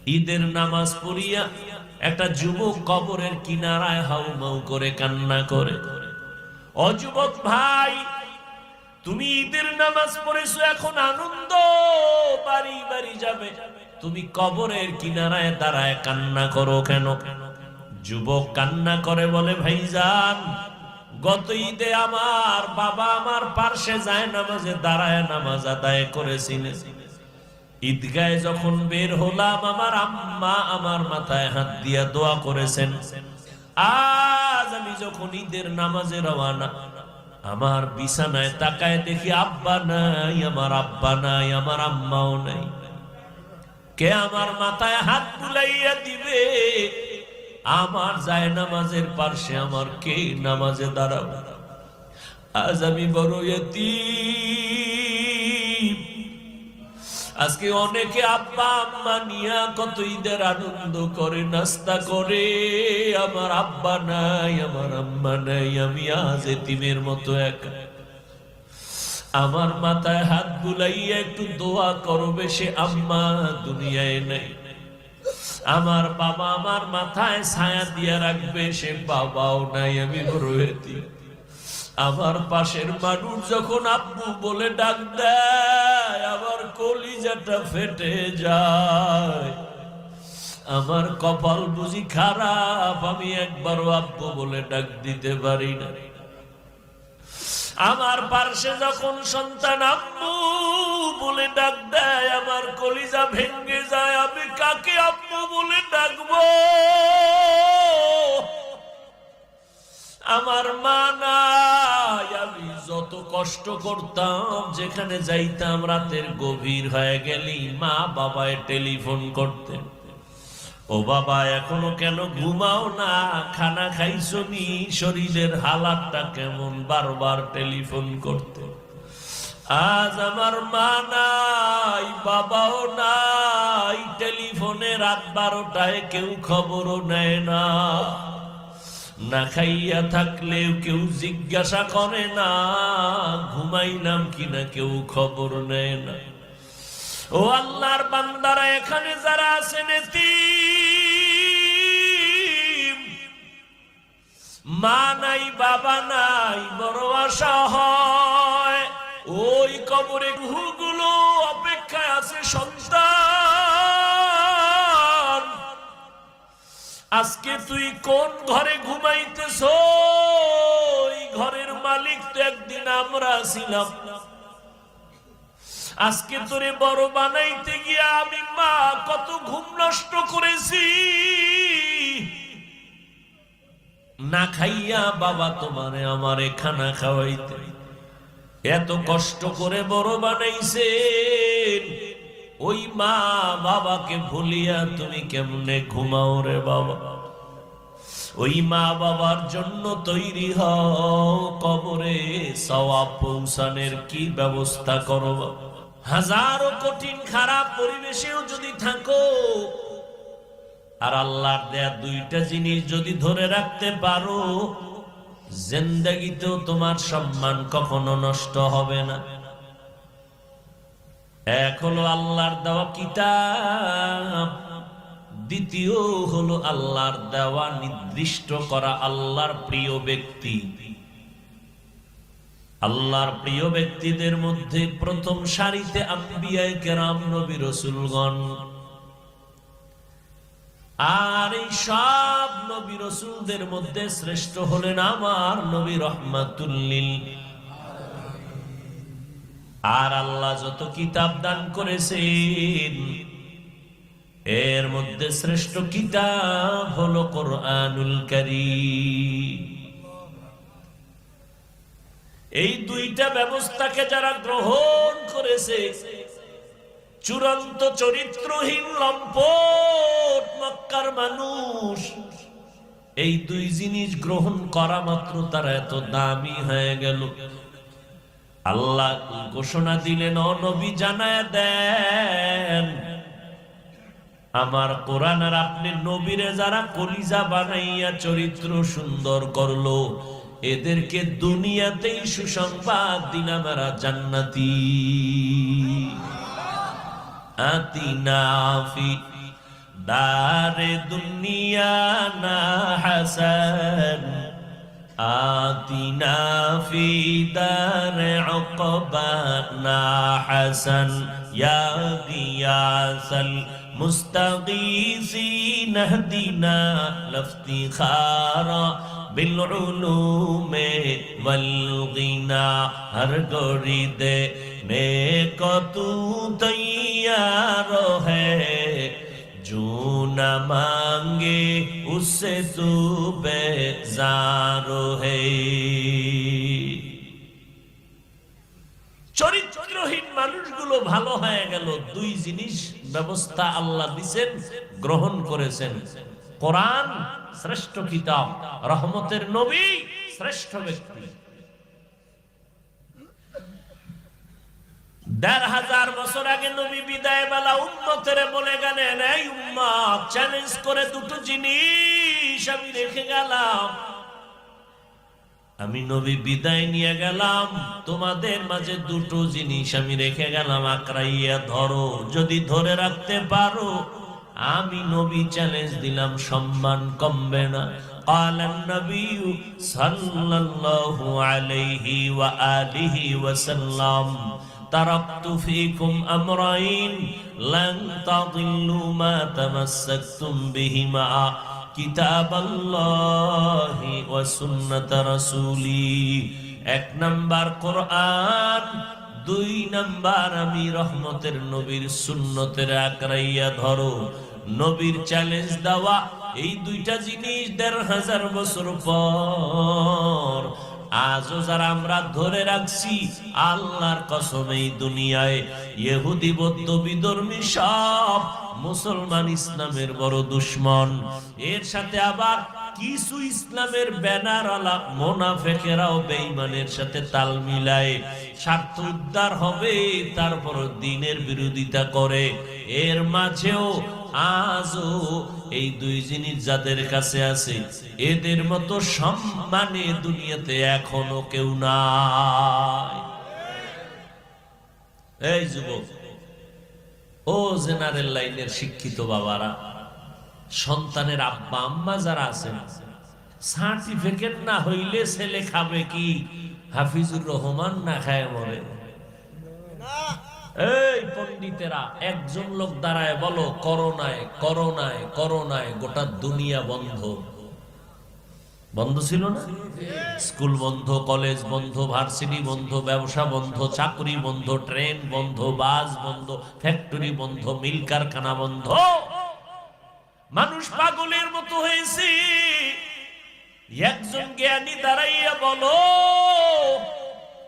ঈদের নামাজ পড়িয়া একটা যুবক কবরের কিনারায় হাউমাউ করে কান্না করে। ও যুবক ভাই, তুমি ঈদের নামাজ পড়েছো, এখন আনন্দ বাড়ি বাড়ি যাবে, তুমি কবরের কিনারায় দাঁড়ায় কান্না করো কেন? যুবক কান্না করে বলে, ভাইজান, গত ঈদে আমার বাবা আমার পার্শ্বে যায় নামাজে দাঁড়ায় নামাজ আদায় করেছিলেন। ঈদগায় যখন বের হলাম, আমার আম্মা আমার মাথায় হাত দিয়া দোয়া করেছেন। আজ আমি যখন ঈদের নামাজে রওয়ানা, আমার বিছানায় তাকায় দেখি আব্বা নাই, আমার আব্বা নাই, আমার আম্মাও নাই। কে আমার মাথায় হাত বুলাইয়া দিবে? আমার যায় নামাজের পার্শ্বে আমার কে নামাজে দাঁড়াবো? আজ আমি বড় ইতিম। আজকে অনেকে আব্বা আম্মা নিয়া কত ঈদের আনন্দ করে, নাস্তা করে, আমার আব্বা নাই, আমার আম্মা নাই, আমি আজ এতিমের মতো একা। আমার মাথায় হাত বুলাইয়া একটু দোয়া করবে, সে আম্মা দুনিয়ায় নাই। আমার বাবা আমার মাথায় ছায়া দিয়া রাখবে, সে বাবাও নাই, আমি বড় এতিম। আমার পাশের মানুষ যখন আব্বু বলে ডাক দেয়, আমার কলিজাটা ফেটে যায়। আমার কপাল বুঝি খারাপ, আমি একবারও আব্বু বলে ডাক দিতে পারি না। আমার পাশে যখন সন্তান আব্বু বলে ডাক দেয়, আমার কলিজা ভেঙে যায়। আমি কাকে আব্বু বলে ডাকবো? আমার মা নাই। আমি যত কষ্ট করতাম, যেখানে যাইতাম, রাতের গভীর হয়ে গেলি মা বাবায় টেলিফোন করতেন, ও বাবা এখনো কেন ঘুমাও না, খানা খাইছো নি, শরীরের হালাতটা কেমন, বারবার টেলিফোন করতে। আজ আমার মা নাই, বাবাও নাই, টেলিফোনে রাত 12টায় কেউ খবরও নেয় না। না খাইয়া থাকলেও কেউ জিজ্ঞাসা করে না, ঘুমাইলাম কিনা কেউ খবর নেয় না। ও আল্লাহর বান্দারা, এখানে যারা আছেন এতিম, মা নাই, বাবা নাই, বড় আশা হয় ওই কবরে রূহগুলো অপেক্ষায় আছে সন্তান। আজকে তুই কোন ঘরে ঘুমাইতেছ? ওই ঘরের মালিক তো একদিন আমরা ছিলাম। আজকে তোরে বড় বানাইতে গিয়া আমি মা কত ঘুম নষ্ট করেছি। না খাইয়া বাবা তোমারে আমারে খানা খাওয়াইতে এত কষ্ট করে বড় বানাইছেন, ওই মা বাবাকে ভুলিয়া তুমি কেমনে ঘুমাও রে বাবা? ওই মা বাবার জন্য তৈরি হও, কবরে সওয়াব পৌঁছানোর কি ব্যবস্থা করো। হাজারো কঠিন খারাপ পরিবেশেও যদি থাকো, আর আল্লাহর দেয়া দুইটা জিনিস যদি ধরে রাখতে পারো, জিন্দেগিতেও তোমার সম্মান কখনো নষ্ট হবে না। এক হলো আল্লাহর দেওয়া কিতাব, দ্বিতীয় হলো আল্লাহর দেওয়া নির্দিষ্ট করা আল্লাহর প্রিয় ব্যক্তি। আল্লাহর প্রিয় ব্যক্তিদের মধ্যে প্রথম সারিতে আম্বিয়ায়ে কেরাম, নবী রাসূলগণ। আর এই সব নবী রাসূলদের মধ্যে শ্রেষ্ঠ হলেন আমার নবী রাহমাতুল লিল আলামিন। আর আল্লাহ যত কিতাব দান করেছেন, এর মধ্যে শ্রেষ্ঠ কিতাব হলো কোরআনুল কারীম। এই দুইটা ব্যবস্থাকে যারা গ্রহণ করেছে, চূড়ান্ত চরিত্রহীন লম্পট মক্কার মানুষ, এই দুই জিনিস গ্রহণ করা মাত্র তারা এত দামি হয়ে গেল। আল্লাহ ঘোষণা দিলেন, ও নবী জানায়া দেন, আমার কোরআন আর আপনি নবীরে যারা কলিজা বানাইয়া চরিত্র সুন্দর করলো, এদেরকে দুনিয়াতেই সুসংবাদ দিলাম এরা জান্নাতি। আতিনা ফি দারে দুনিয়া না হাসান আতিনা ফি দারে উকবানা হাসান ইয়া গিয়াসাল মুস্তাগীসিন ইহদিনা লফতিখারা বিল উলুমে ওয়াল গিনা হর গড়ি দে নেকো তু তৈয়ার হ্যায় जो न मांगे उससे तू बेजार है। চরিত্রহীন মানুষগুলো ভালো হয়ে গেল, দুই জিনিস ব্যবস্থা আল্লাহ দিবেন, গ্রহণ করেছেন। কোরআন শ্রেষ্ঠ কিতাব, রহমতের নবী শ্রেষ্ঠ ব্যক্তি। ১৫০০ বছর আগে নবী বিদায় বেলা উম্মতের বলে গেলেন, এই উম্মত, চ্যালেঞ্জ করে দুটো জিনিস আমি রেখে গেলাম। আমি নবী বিদায় নিয়ে গেলাম, তোমাদের মাঝে দুটো জিনিস আমি রেখে গেলাম, আকড়াইয়া ধরো, যদি ধরে রাখতে পারো আমি নবী চ্যালেঞ্জ দিলাম, সম্মান কমবে না। قال النبي صلى الله عليه وآله وسلم تركت فيكم أمرين لن تضلوا ما تمسكتم بهما كتاب الله وسنة رسولي। এক নাম্বার কোরআন, দুই নাম্বার আমি রহমতের নবীর সুন্নতের আকড়াইয়া ধরো। নবীর চ্যালেঞ্জ দেওয়া এই দুইটা জিনিস ১৫০০ বছর পর আজও যারা আমরা ধরে রাখছি, আল্লাহর কসম এই দুনিয়ায় ইহুদি বৌদ্ধ বিধর্মী সব মুসলমান ইসলামের বড় দুশমন। এর সাথে আবার কিছু ইসলামের ব্যানারওয়ালা মুনাফিকেরাও বেঈমানের সাথে তাল মিলায়, স্বার্থ উদ্ধার হবে তারপর দ্বীনের বিরোধিতা করে। এর মাঝেও আজও এই দুই জিনিস যাদের কাছে আছে, এদের মতো সম্মানে দুনিয়াতে এখনো কেউ নাই। এই যুবক, ও জেনারেল লাইনের শিক্ষিত বাবারা, সন্তানের আব্বা আম্মা যারা আছেন, সার্টিফিকেট না হইলে ছেলে খাবে কি? হাফিজুর রহমান না খায় মরে। এই পণ্ডিতেরা, একজন লোক দাঁড়ায় বলো, করোনায় করোনায় করোনায় গোটা দুনিয়া বন্ধ। বন্ধ ছিল না? স্কুল বন্ধ, কলেজ বন্ধ, ভার্সিটি বন্ধ, ব্যবসা বন্ধ, চাকরি বন্ধ, ট্রেন বন্ধ, বাস বন্ধ, ফ্যাক্টরি বন্ধ, মিল কারখানা বন্ধ। মানুষ পাগলের মতো হয়েছে। একজন জ্ঞানী দাঁড়াইয়া বলো,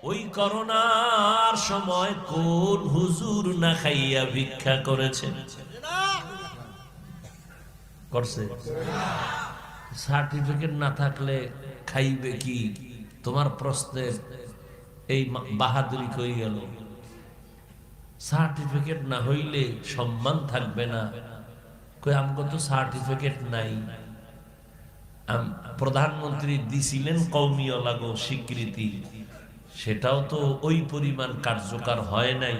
ওই করোনার সময় কোন হুজুর না খাইয়া ভিক্ষা করেছে? করছে? সার্টিফিকেট না থাকলে খাইবে কি? তোমার প্রশ্নের এই বাহাদুরি কই গেল? সার্টিফিকেট না হইলে সম্মান থাকবে না। কই আমগো তো সার্টিফিকেট নাই। প্রধানমন্ত্রী দিছিলেন কওমিয়া লাগো স্বীকৃতি, সেটাও তো ওই পরিমাণ কার্যকর হয় নাই।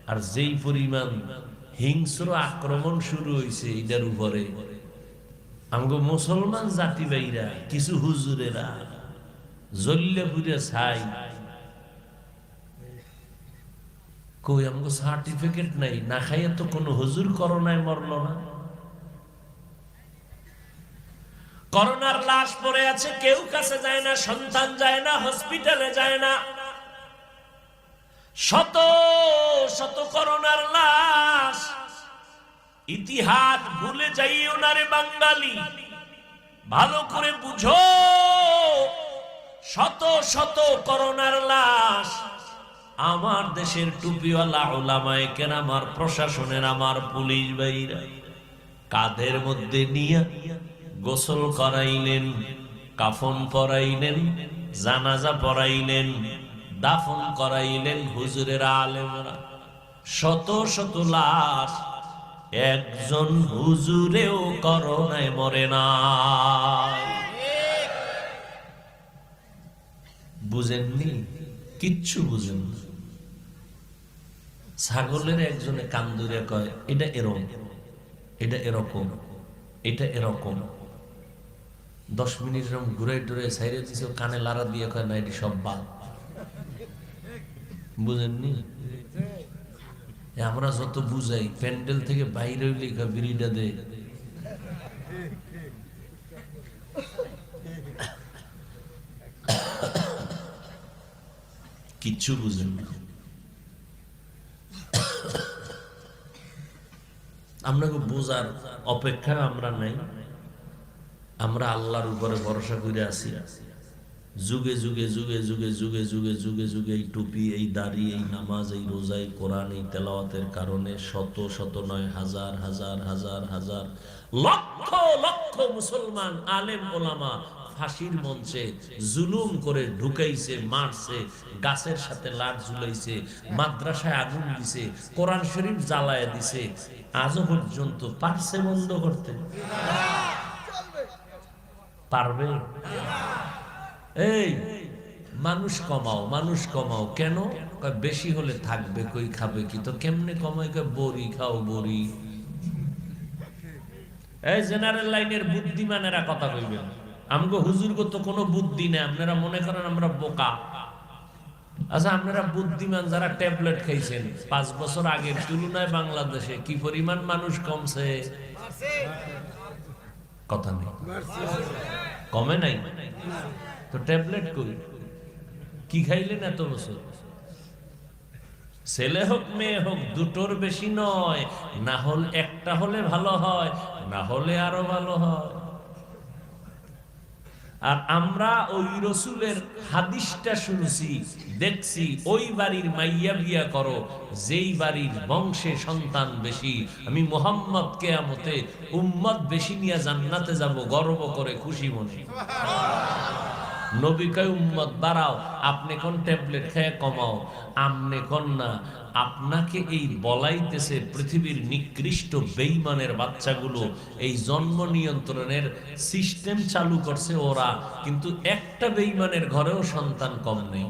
আর যেই পরিমাণ হিংস্র আক্রমণ শুরু হয়েছে এটার উপরে, আমগো মুসলমান জাতি ভাইরা কিছু হুজুরেরা জল্লে পুরে ছাই। কই আমগো সার্টিফিকেট নাই, না খাইয়া তো কোনো হুজুর করোনায় মরল না। করোনার লাশ পড়ে আছে, কেউ কাছে যায় না, সন্তান যায় না, হসপিটালে যায় না। শত শত করোনার লাশ। ইতিহাস ভুলে যাইও না রে বাঙালি, ভালো করে বুঝো। শত শত করোনার লাশ। আমার দেশের টুপিওয়ালা উলামায়ে কেরাম, আমার প্রশাসনের, আমার পুলিশ ভাইরা কাঁধের মধ্যে নিয়ে গোসল করাইলেন, কাফন পরাইলেন, জানাজা পরাইলেন, দাফন করাইলেন হুজুরের আলেমরা। শত শত লাশ, একজন হুজুরেও করোনায় মরে না। বুঝেননি? কিচ্ছু বুঝেন না। ছাগলের একজনে কান ধরে কয় এটা এরম, এটা এরকম, এটা এরকম। 10 মিনিট এরকম ঘুরে টুরে সাইরে দিছে, কানে লাড়া দিয়ে কয় না এটি সব বাদ। বুঝেননি? আমরা যত বুঝাই, প্যান্ডেল থেকে বাইরে হইলে বিড়িটা দে, কিচ্ছু বুঝেন না। আপনাকে বোঝার অপেক্ষা আমরা নাই। আমরা আল্লাহর উপরে ভরসা করে আছি। যুগে যুগে যুগে যুগে যুগে যুগে যুগে যুগে এই টুপি, এই দাড়ি, এই নামাজ, এই রোজা, এই কোরআন, এই তেলাওয়াতের কারণে শত শত নয় হাজার হাজার হাজার হাজার লক্ষ লক্ষ মুসলমান আলেম ওলামা ফাঁসির মঞ্চে জুলুম করে ঢুকাইছে, মারছে, গাছের সাথে লাট ঝুলাইছে, মাদ্রাসায় আগুন দিছে, কোরআন শরীফ জ্বালায় দিছে। আজও পর্যন্ত পারছে বন্ধ করতে? পারবে? এই মানুষ কমাও, মানুষ কমাও। কেন? বেশি হলে থাকবে কই, খাবে কি? তো কেমনে কমাই? বড়ি খাও, বড়ি। এই জেনারেল লাইনের বুদ্ধিমানেরা কথা কইবেন, আমগো হুজুরগো তো কোনো বুদ্ধি নেই, আপনারা মনে করেন আমরা বোকা। আচ্ছা, আপনারা বুদ্ধিমান যারা ট্যাবলেট খাইছেন 5 বছর আগের তুলনায় বাংলাদেশে কি পরিমাণ মানুষ কমছে? কথা নেই, কমে নাই তো। ট্যাবলেট কই, কি খাইলেন এত বছর? ছেলে হোক মেয়ে হোক দুটোর বেশি নয়, না হলে একটা হলে ভালো হয়, না হলে আরো ভালো হয়। আর আমরা ওই রসুলের হাদিসটা শুনছি, দেখছি, ওই বাড়ির মাইয়া বিয়া করো যেই বাড়ির বংশে সন্তান বেশি। আমি মুহাম্মদ কিয়ামতে উম্মত বেশি নিয়ে জান্নাতে যাব গর্ব করে খুশি মনে। নবী কয় উম্মত বাড়াও, আপনি কোন ট্যাবলেট খেয়ে কমাও? আমনে কোন না, আপনাকে এই বলাইতেছে পৃথিবীর নিকৃষ্ট বেঈমানের বাচ্চাগুলো এই জন্ম নিয়ন্ত্রণের সিস্টেম চালু করছে ওরা, কিন্তু একটা বেঈমানের ঘরেও সন্তান কম নেই।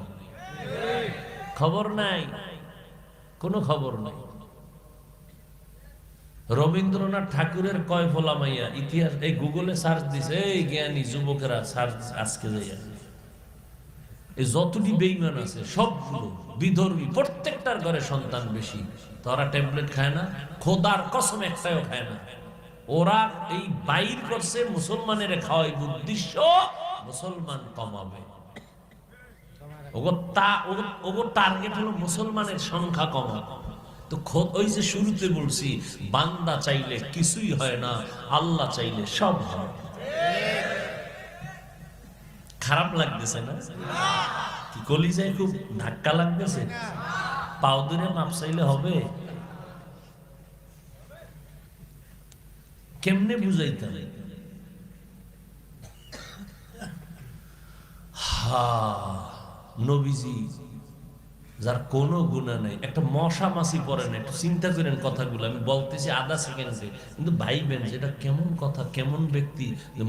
খবর নাই, কোনো খবর নাই। রবীন্দ্রনাথ ঠাকুরের কয় ফোলা মাইয়া ইতিহাস এই গুগলে সার্চ দিছে, এই জ্ঞানী যুবকেরা সার্চ আজকে যাইয়া, এই যতটি বেঈমান আছে সবগুলো বিধর্মী, প্রত্যেকটার ঘরে সন্তান বেশি। তারা ট্যাবলেট খায় না, খোদার কসম একটাও খায় না। ওরা এই বাইর করছে মুসলমানের খাওয়াই উদ্দেশ্য মুসলমান কমাবে। ওগো টার্গেট হলো মুসলমানের সংখ্যা কমা। তো ওই যে শুরুতে বলছি, বান্দা চাইলে কিছুই হয় না, আল্লাহ চাইলে সব হয়। খারাপ লাগতেছে না? কি কলিজায় খুব ধাক্কা লাগতেছে? পাও দূরে মাপ চাইলে হবে? কেমনে বুঝাইতে? নবীজি যার কোনো গুনাহ নাই, একটা মশা মাছি পড়ে না। একটু চিন্তা করেন কথাগুলো, আমি বলতেছি আধা সেকেন্ডে, কিন্তু ভাইবেন যেটা কেমন কথা, কেমন ব্যক্তি।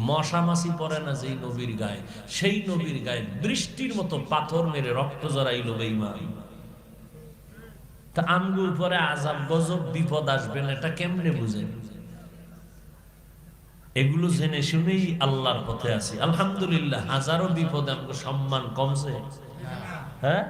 মশা মাছি পড়ে না যেই নবীর গায়ে, সেই নবীর গায়ে বৃষ্টির মতো পাথর মেরে রক্ত জড়াইল বেঈমান। তা আমগো উপরে আযাব গজব বিপদ আসবেন, এটা কেমনে বুঝেন? এগুলো জেনে শুনেই আল্লাহর পথে আছি। আলহামদুলিল্লাহ, হাজারো বিপদে আমগো সম্মান কমছে। হ্যাঁ,